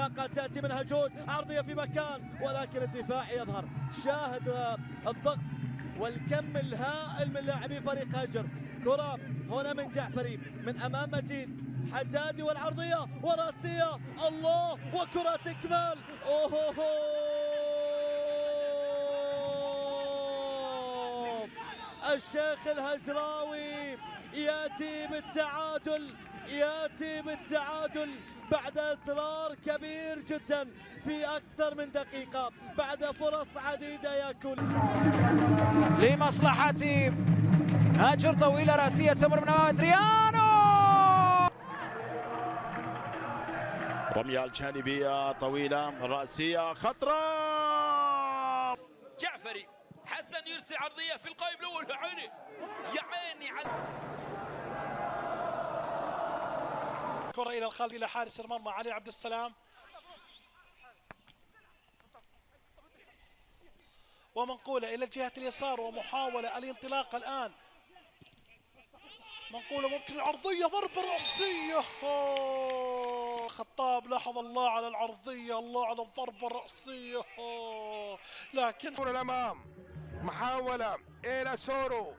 انطلاقة تأتي من هجوج، عرضية في مكان ولكن الدفاع يظهر. شاهد الضغط والكم الهائل من لاعبي فريق هجر. كرة هنا من جعفري من أمام مجيد حدادي والعرضية وراسية، الله، وكرة تكمل. أوه الشيخ الهجراوي ياتي بالتعادل بعد إصرار كبير جدا في أكثر من دقيقة، بعد فرص عديدة يكون لمصلحة هاجر. طويلة راسية تمر من أدريانو، رمية الجانبية طويلة راسية خطرة. جعفري حسن يرسل عرضية في القائم الأول، يا عيني على كرة إلى الخلف إلى حارس المرمى علي عبد السلام، ومنقولة إلى جهة اليسار ومحاولة الانطلاق الآن. منقولة ممكن العرضية، ضربة رأسية. خطاب لاحظ الله على العرضية، الله على الضربة الرأسية. لكن كرة الأمام، محاولة إلى سورو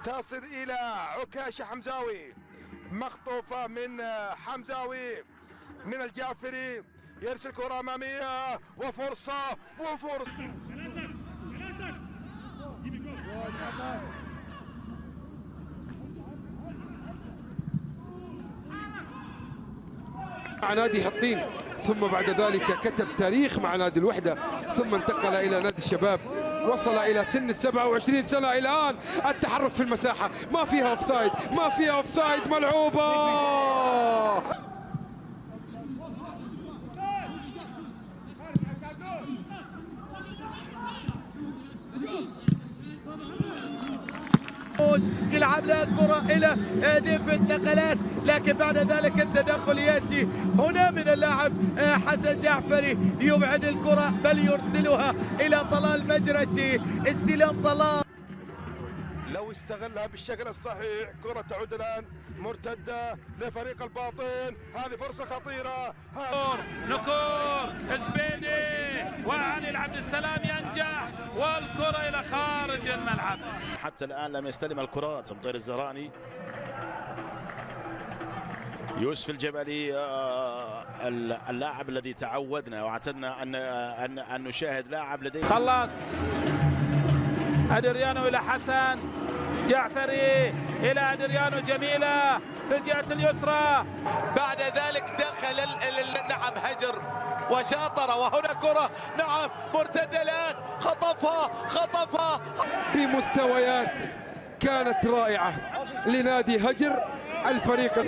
تصل إلى عكاشة حمزاوي، مخطوفة من حمزاوي من الجعفري، يرسل كرة أمامية وفرصة. مع نادي حطين، ثم بعد ذلك كتب تاريخ مع نادي الوحدة، ثم انتقل إلى نادي الشباب، وصل إلى سن 27 سنة. الآن التحرك في المساحة، ما فيها أوفسايد، ملعوبة. يلعب لها كرة إلى دفة نقلات، لكن بعد ذلك التدخل يأتي هنا من اللاعب حسن جعفري، يبعد الكرة بل يرسلها إلى طلال مجرشي. استلام طلال لو استغلها بالشكل الصحيح، كرة تعود الآن مرتدة لفريق الباطن، هذه فرصة خطيرة. نكور زبيدي وعلي عبد السلام ينجح، والكرة إلى خارج الملعب. حتى الآن لم يستلم الكرات مطير الزهراني. يوسف الجبلي اللاعب الذي تعودنا واعتدنا أن نشاهد لاعب لديه. خلص أدريانو إلى حسن جعفري إلى أدريانو، جميلة في الجهة اليسرى. بعد ذلك دخل نعم هجر وشاطر، وهنا كرة نعم مرتدة الآن، خطفها بمستويات كانت رائعة لنادي هجر الفريق.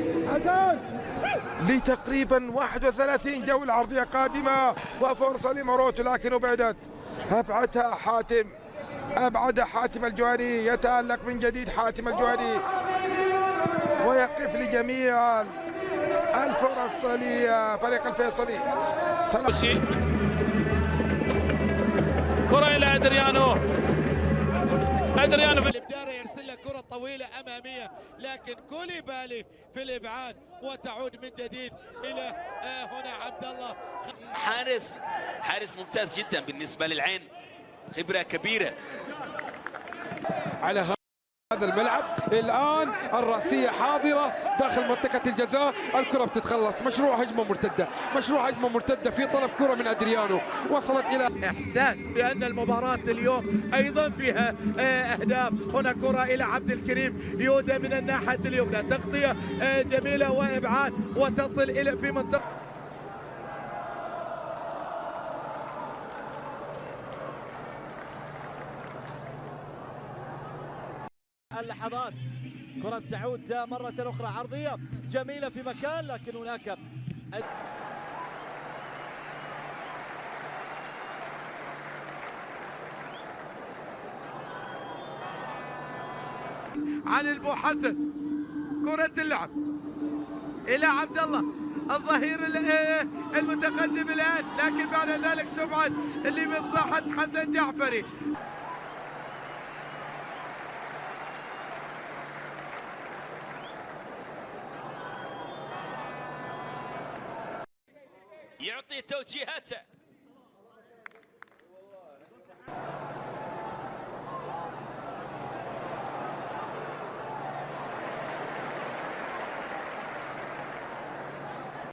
لتقريبا 31 جولة عرضية قادمة وفرصة لمروتو، لكن أبعدت، أبعد حاتم الجوهري. يتألق من جديد حاتم الجوهري ويقف لجميع الفرص لفريق الفيصلي. كرة إلى أدريانو في الإبدارة، يرسل له كرة طويلة أمامية، لكن كوليبالي في الإبعاد، وتعود من جديد إلى هنا عبد الله. حارس ممتاز جدا بالنسبة للعين، خبرة كبيرة على هذا الملعب. الآن الرأسية حاضرة داخل منطقة الجزاء، الكرة بتتخلص. مشروع هجمة مرتدة في طلب كرة من أدريانو، وصلت إلى إحساس بأن المباراة اليوم أيضا فيها أهداف. هنا كرة إلى عبد الكريم يودا من الناحية اليمنى، تغطية جميلة وإبعاد، وتصل إلى في منطقة اللحظات. كرة تعود مرة أخرى، عرضية جميلة في مكان، لكن هناك عن البو حسن. كرة اللعب إلى عبد الله الظهير المتقدم الآن، لكن بعد ذلك تبعد لمصلحة حسن جعفري. يعطي توجيهاته.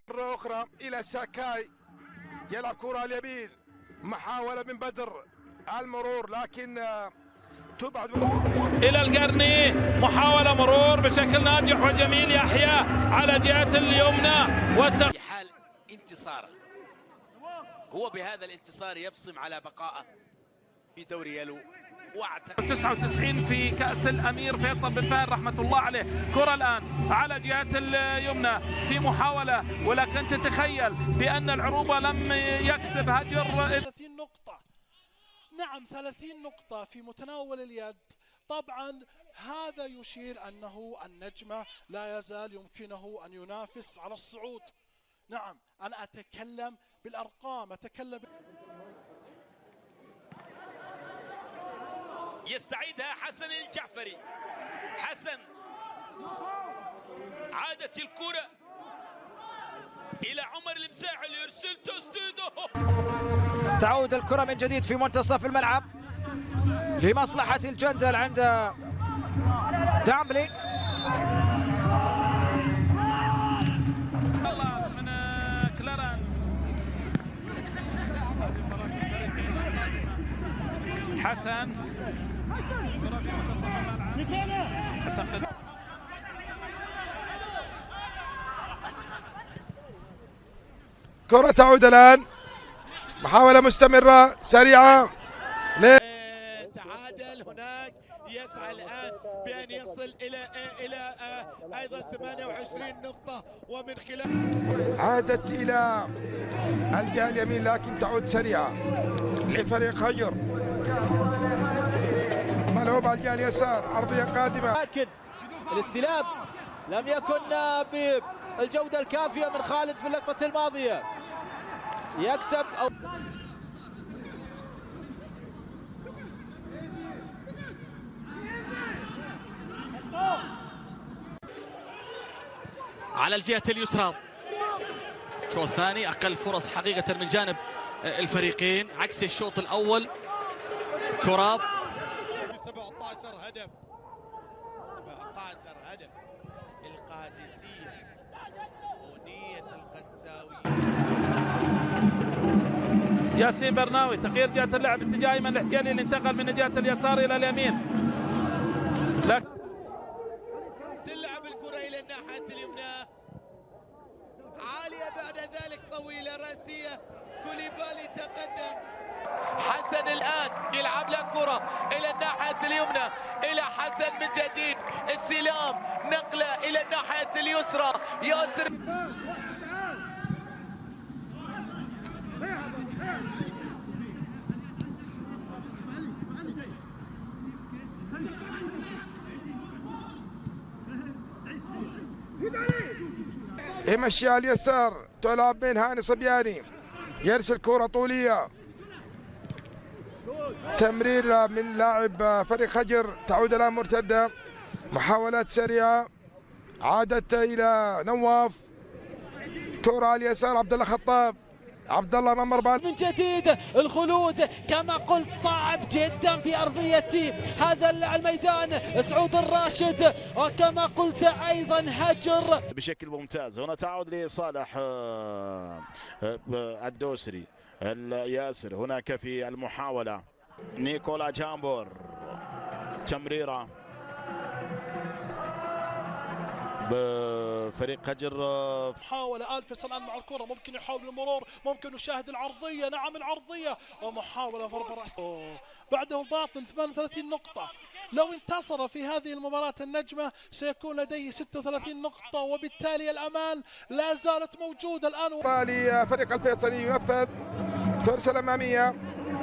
مرة أخرى إلى ساكاي، يلعب كرة اليمين، محاولة من بدر المرور لكن تبعد إلى القرني، محاولة مرور بشكل ناجح وجميل. يحيى على جهة اليمنى في حال انتصاره، هو بهذا الانتصار يبصم على بقائه في دوري يلو. 99 في كأس الأمير فيصل بن فهد رحمة الله عليه. كرة الآن على جهة اليمنى في محاولة، ولكن تتخيل بأن العروبة لم يكسب هجر. 30 نقطة، نعم 30 نقطة في متناول اليد. طبعا هذا يشير أنه النجمة لا يزال يمكنه أن ينافس على الصعود. نعم أنا أتكلم بالأرقام، أتكلم يستعيدها حسن الجعفري. حسن، عادت الكرة إلى عمر المساعي يرسل تسديده. تعود الكرة من جديد في منتصف الملعب لمصلحة الجندل عند دامبلي. خلاص من كلارنس. حسن كرة تعود الآن، محاولة مستمرة سريعة. تعادل هناك، يسعى الآن بأن يصل إلى أيضا 28 نقطة، ومن خلال عادت إلى الجهة اليمين لكن تعود سريعة لفريق خجر. ملعوب على الجهة اليسار، عرضية قادمة لكن الاستلام لم يكن بالجودة الكافية من خالد في اللقطة الماضية. يكسب أو على الجهة اليسرى. شوط ثاني أقل فرص حقيقة من جانب الفريقين عكس الشوط الأول. كراب 17 هدف، 17 هدف. القادسية، أغنية القدساوي. ياسين برناوي، تغيير جهة اللعب اتجاه من الاحتيالي اللي انتقل من جهة اليسار إلى اليمين. تلعب الكرة إلى الناحية اليمنى، عالية بعد ذلك طويلة راسية. كوليبالي تقدم. حسن الآن يلعب له كرة إلى الناحية اليمنى، إلى حسن من جديد. استلام، نقلة إلى الناحية اليسرى. ياسر يمشي على اليسار، تلعب بين هاني صبياني، يرسل كرة طولية، تمرير من لاعب فريق خجر. تعود الآن مرتدة، محاولات سريعة، عادت إلى نواف، كرة على اليسار عبد الله خطاب. عبد الله امام مربان من جديد. الخلود كما قلت صعب جدا في ارضيه هذا الميدان. سعود الراشد، وكما قلت ايضا هجر بشكل ممتاز. هنا تعود لصالح الدوسري. الياسر هناك في المحاولة، نيكولا جامبور، تمريرة بفريق خجر. محاولة فيصل الآن مع الكرة، ممكن يحاول المرور، ممكن يشاهد العرضية. نعم العرضية، ومحاولة ضربة رأس بعده الباطل. 38 نقطة. لو انتصر في هذه المباراة النجمة سيكون لديه 36 نقطة، وبالتالي الأمان لا زالت موجودة الآن. فريق الفيصلي ينفذ، ترسل أمامية،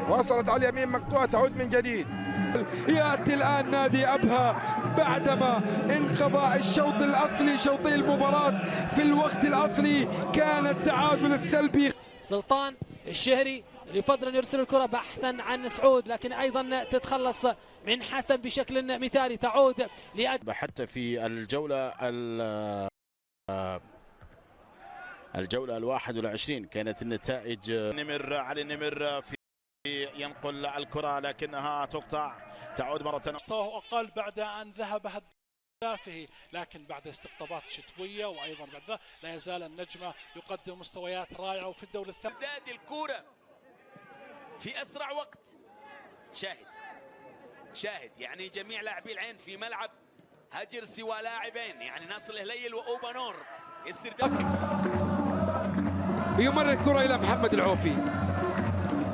وصلت على اليمين مقطوعة، تعود من جديد. يأتي الآن نادي أبها بعدما انقضى الشوط الأصلي، شوطي المباراة في الوقت الأصلي كان التعادل السلبي. سلطان الشهري يفضل أن يرسل الكرة بحثا عن سعود، لكن أيضا تتخلص من حسن بشكل مثالي. تعود حتى في الجولة الجولة 21 كانت النتائج. نمر علي النمر في ينقل الكرة لكنها تقطع، تعود مرة مستواه أقل بعد أن ذهب هدافه، لكن بعد استقطابات شتوية وأيضا بعد ذلك لا يزال النجمة يقدم مستويات رائعة وفي الدور الثاني. ارتداد الكرة في أسرع وقت. شاهد يعني جميع لاعبي العين في ملعب هجر سوى لاعبين، يعني ناصر الهليل وأوبانور. يمر الكرة إلى محمد العوفي،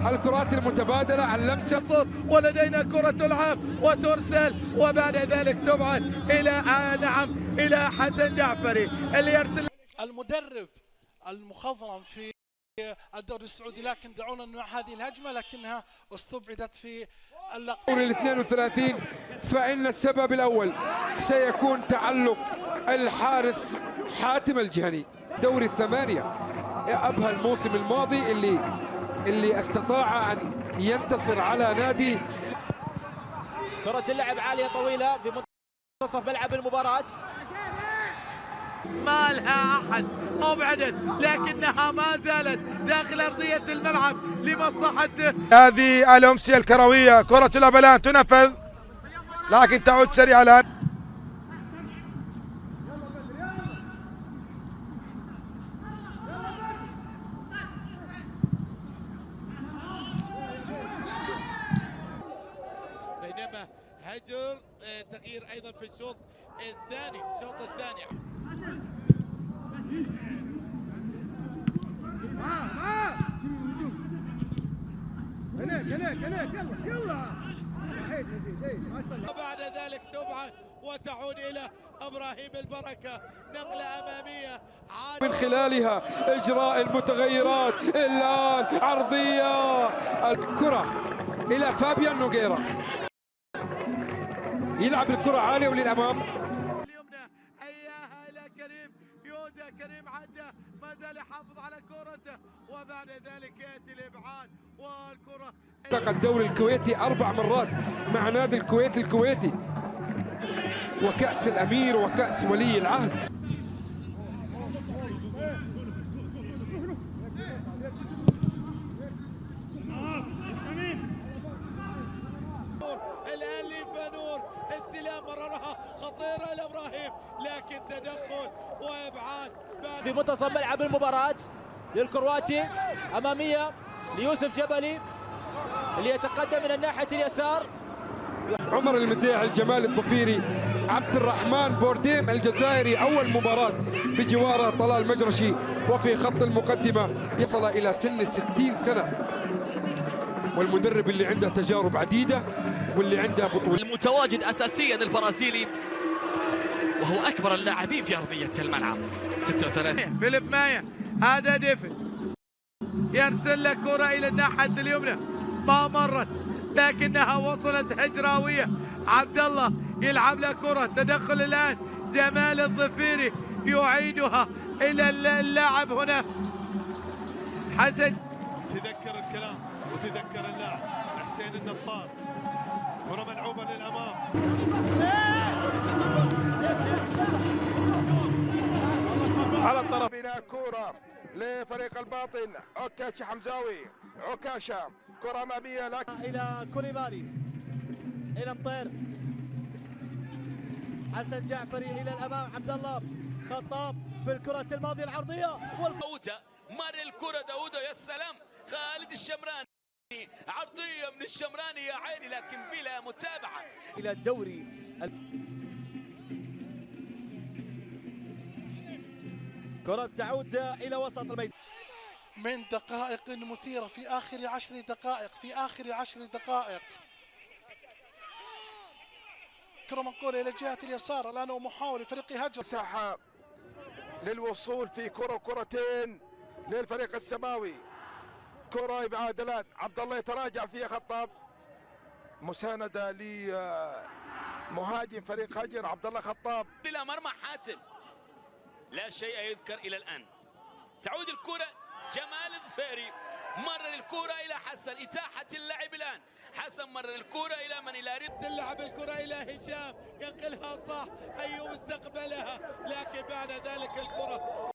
الكرات المتبادلة على اللمسة، ولدينا كرة تلعب وترسل وبعد ذلك تبعد إلى إلى حسن جعفري اللي يرسل. المدرب المخضرم في الدوري السعودي، لكن دعونا مع هذه الهجمة لكنها استبعدت في اللقطة. دوري 32 فإن السبب الأول سيكون تعلق الحارس حاتم الجهني. دوري 8 أبهى الموسم الماضي اللي استطاع أن ينتصر على نادي. كرة اللعب عالية طويلة في منتصف ملعب المباراة، ما لها أحد، أبعدت لكنها ما زالت داخل أرضية الملعب لمصلحة. هذه الأمسية الكروية، كرة تلعب الآن تنفذ لكن تعود سريعة الآن. بينما هجر تغيير أيضا في الشوط الثاني. وبعد ذلك تبعد وتعود إلى إبراهيم البركة، نقلة أمامية من خلالها إجراء المتغيرات. الآن عرضية، الكرة إلى فابيان نوغيرا، يلعب الكرة عالية وللأمام. اليمنى إياها إلى كريم يودا، كريم عدى ما زال يحافظ على كرته وبعد ذلك يأتي الإبعاد والكرة. حقق الدوري الكويتي 4 مرات مع نادي الكويت الكويتي، وكأس الأمير وكأس ولي العهد. الآن لفانور، استلام مررها خطيرة لإبراهيم لكن تدخل وإبعاد في منتصف ملعب المباراة للكرواتي، أمامية ليوسف جبلي اللي يتقدم من الناحية اليسار. عمر المزيع، الجمال الضفيري، عبد الرحمن بورديم الجزائري، أول مباراة بجواره طلال مجرشي، وفي خط المقدمة يصل إلى سن 60 سنة، والمدرب اللي عنده تجارب عديدة واللي عنده بطولة. المتواجد أساسيا البرازيلي وهو أكبر اللاعبين في أرضية الملعب 36. فيليب مايا، هذا ديفيد يرسل لك كرة إلى الناحية اليمنى ما مرت لكنها وصلت هجراوية. عبد الله يلعب له كرة، تدخل الآن جمال الضفيري يعيدها إلى اللاعب هنا حسن. تذكر الكلام وتذكر اللاعب حسين النطار، كرة ملعوبة للأمام. على الطرف بنا كرة لفريق الباطن، عكاشة حمزاوي، عكاشة كرة أمامية لكن إلى كوليبالي، إلى مطير، حسن جعفري إلى الأمام، عبد الله خطاب في الكرة الماضية العرضية داوودة، مر الكرة داوودة، يا سلام. خالد الشمراني، عرضية من الشمراني يا عيني لكن بلا متابعة. إلى الدوري كرة تعود إلى وسط الميدان. من دقائق مثيرة في آخر 10 دقائق، كرة منقولة إلى جهة اليسار الآن ومحاولة فريق هجر. مساحة للوصول في كرتين للفريق السماوي، كرة إبعاد الآن، عبد الله يتراجع فيها خطاب، مساندة لمهاجم فريق هجر عبد الله خطاب إلى مرمى حاتم، لا شيء يذكر إلى الآن. تعود الكرة جمال الظفيري، مرر الكرة إلى حسن، إتاحة اللعب الآن. حسن مرر الكرة إلى من؟ إلى رد. تلعب الكرة إلى هشام، ينقلها صح، أيوب استقبلها لكن بعد ذلك الكرة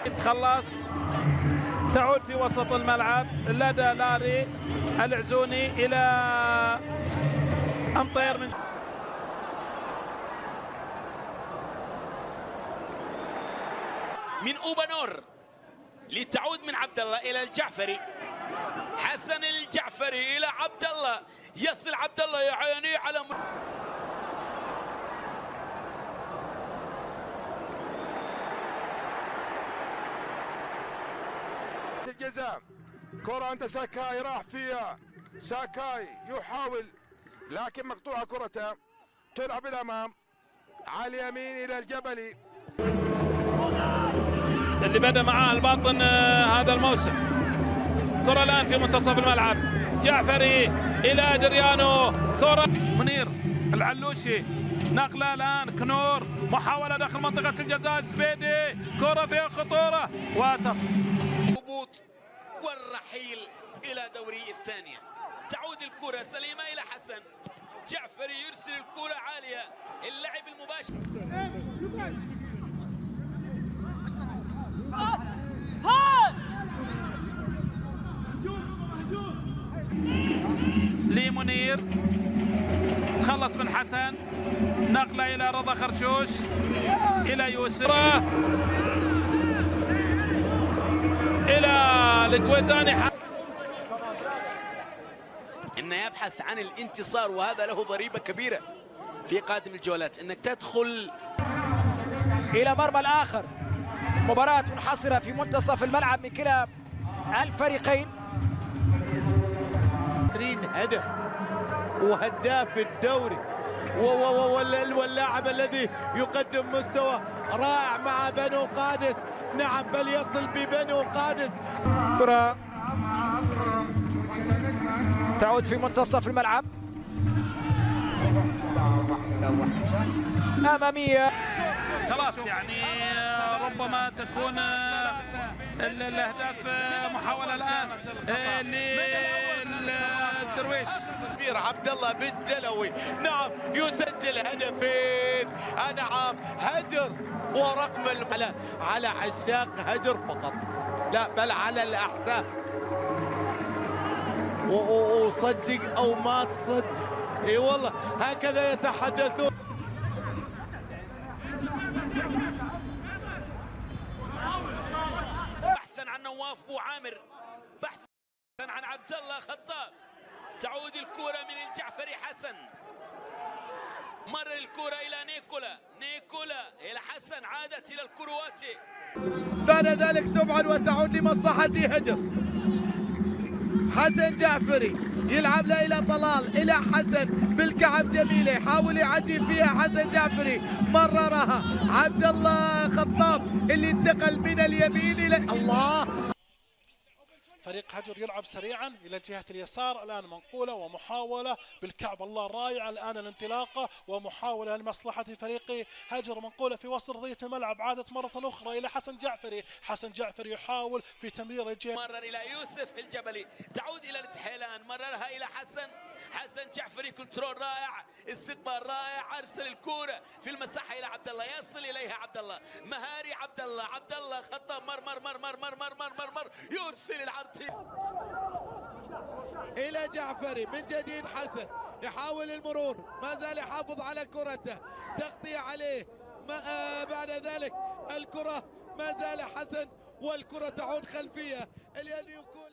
تخلص، تعود في وسط الملعب لدى لاري العزوني إلى أمطير من أوبانور لتعود من عبد الله إلى الجعفري. حسن الجعفري إلى عبد الله، يصل عبد الله يا عيني على الجزاء. كرة عند ساكاي، راح فيها ساكاي يحاول لكن مقطوعة كرته، تلعب الأمام على اليمين إلى الجبلي اللي بدأ معاه الباطن هذا الموسم. كرة الآن في منتصف الملعب، جعفري إلى أدريانو، كرة منير العلوشي، نقلة الآن كنور، محاولة داخل منطقة الجزاء الزبيدي، كرة فيها خطورة وتصل. هبوط والرحيل إلى دوري الثانية. تعود الكرة سليمة إلى حسن، جعفري يرسل الكرة عالية، اللعب المباشر لمنير، خلص من حسن، نقلة إلى رضا خرشوش، إلى يوسف، إلى الكويزاني، إنه يبحث عن الانتصار، وهذا له ضريبة كبيرة في قادم الجولات، إنك تدخل إلى مرمى الآخر. مباراة منحصرة في منتصف الملعب من كلا الفريقين. 20 هدف وهداف الدوري واللاعب الذي يقدم مستوى رائع مع بنو قادس. نعم، بل يصل ببنو قادس. كرة تعود في منتصف الملعب أمامية. خلاص يعني ربما تكون الاهداف محاولة الآن للدرويش. كبير عبد الله بن دلوي، نعم يسجل هدفين، نعم هدر ورقم على عشاق هدر فقط، لا بل على الأحساء. وصدق أو ما تصدق، اي والله هكذا يتحدثون. بحثا عن نواف بو عامر، بحثا عن عبد الله خطاب. تعود الكرة من الجعفري حسن، مر الكرة إلى نيكولا إلى حسن، عادت إلى الكرواتي. بعد ذلك تبعد وتعود لمصلحة هجر. حسن جعفري يلعب له إلى طلال، إلى حسن بالكعب جميلة، يحاول يعدي فيها حسن جعفري، مررها عبد الله خطاب اللي انتقل من اليمين إلى الله. فريق هجر يلعب سريعا الى جهه اليسار. الان منقوله ومحاوله بالكعب الله الرائعه. الان الانطلاقه ومحاوله لمصلحه فريق هجر. منقوله في وسط ارضيه الملعب، عادت مره اخرى الى حسن جعفري. حسن جعفري يحاول في تمرير الجهه، مرر الى يوسف الجبلي، تعود الى التحيلان، مررها الى حسن جعفري، كنترول رائع، استقبال رائع، ارسل الكوره في المساحه الى عبد الله، يصل اليها عبد الله، مهاري عبد الله خطاب، مر يرسل العرض إلى جعفري. من جديد حسن يحاول المرور، ما زال يحافظ على كرته، تغطية عليه، بعد ذلك الكرة ما زال حسن والكرة تعود خلفية. اليان يكون